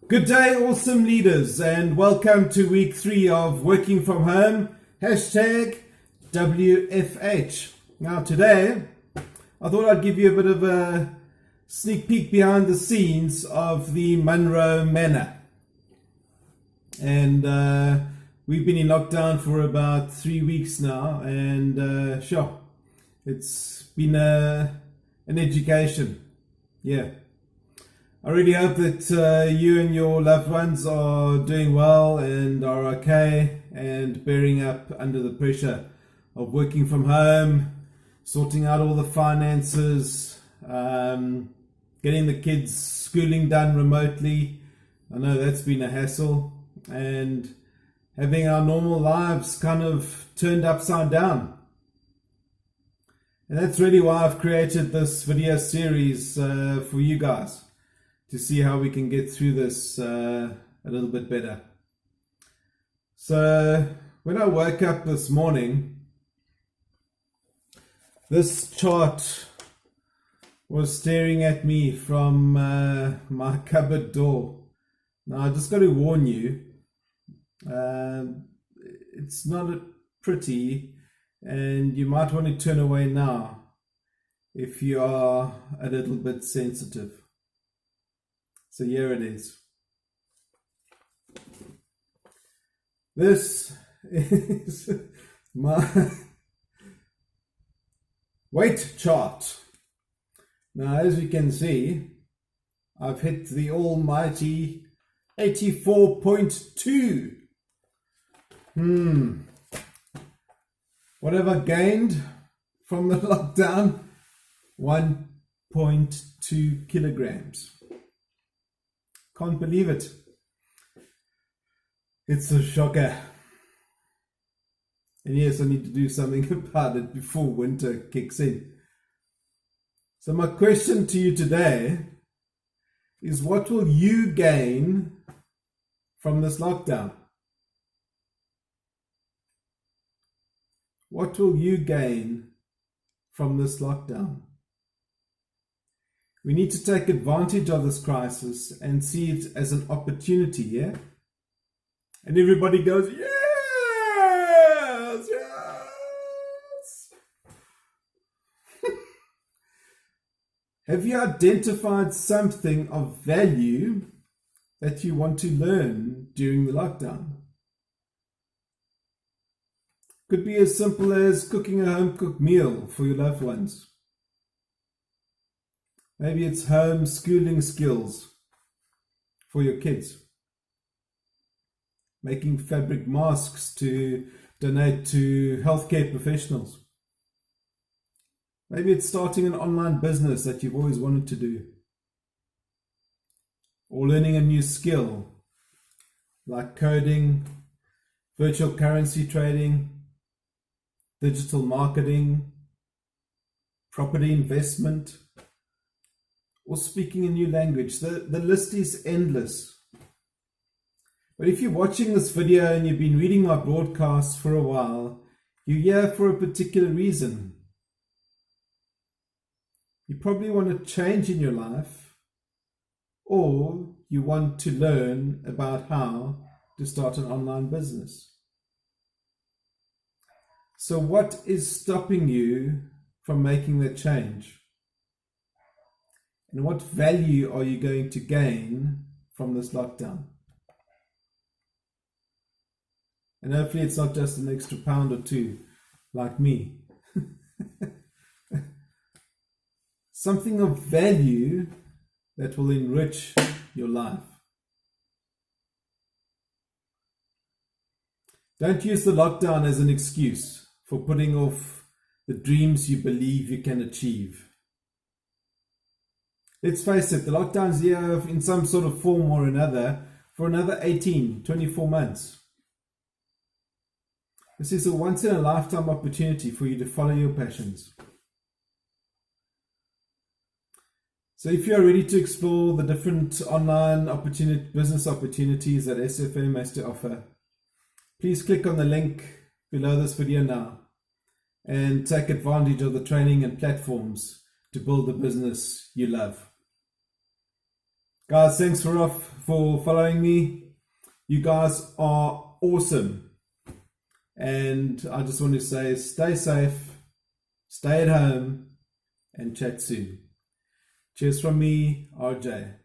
Good day, awesome leaders, and welcome to week 3 of working from home, hashtag WFH. Now today, I thought I'd give you a bit of a sneak peek behind the scenes of the Monroe Manor. And we've been in lockdown for about 3 weeks now, and sure, it's been an education. Yeah. I really hope that you and your loved ones are doing well and are okay and bearing up under the pressure of working from home, sorting out all the finances, getting the kids' schooling done remotely. I know that's been a hassle, and having our normal lives kind of turned upside down. And that's really why I've created this video series for you guys, to see how we can get through this a little bit better. So when I woke up this morning, this chart was staring at me from my cupboard door. Now I just got to warn you, it's not pretty, and you might want to turn away now if you are a little bit sensitive. So here it is. This is my weight chart. Now, as you can see, I've hit the almighty 84.2. What have I gained from the lockdown? 1.2 kilograms. Can't believe it. It's a shocker. And yes, I need to do something about it before winter kicks in. So my question to you today is, what will you gain from this lockdown? What will you gain from this lockdown? We need to take advantage of this crisis and see it as an opportunity, yeah? And everybody goes, yes, yes. Have you identified something of value that you want to learn during the lockdown? Could be as simple as cooking a home-cooked meal for your loved ones. Maybe it's homeschooling skills for your kids. Making fabric masks to donate to healthcare professionals. Maybe it's starting an online business that you've always wanted to do. Or learning a new skill like coding, virtual currency trading, digital marketing, property investment, or speaking a new language. The list is endless. But if you're watching this video and you've been reading my broadcasts for a while, you're here for a particular reason. You probably want a change in your life, or you want to learn about how to start an online business. So what is stopping you from making that change? And what value are you going to gain from this lockdown? And hopefully it's not just an extra pound or two like me. Something of value that will enrich your life. Don't use the lockdown as an excuse for putting off the dreams you believe you can achieve. Let's face it, the lockdown's here in some sort of form or another for another 18, 24 months. This is a once-in-a-lifetime opportunity for you to follow your passions. So if you are ready to explore the different online business opportunities that SFM has to offer, please click on the link below this video now and take advantage of the training and platforms to build the business you love. Guys, thanks for following me. You guys are awesome. And I just want to say, stay safe, stay at home, and chat soon. Cheers from me, RJ.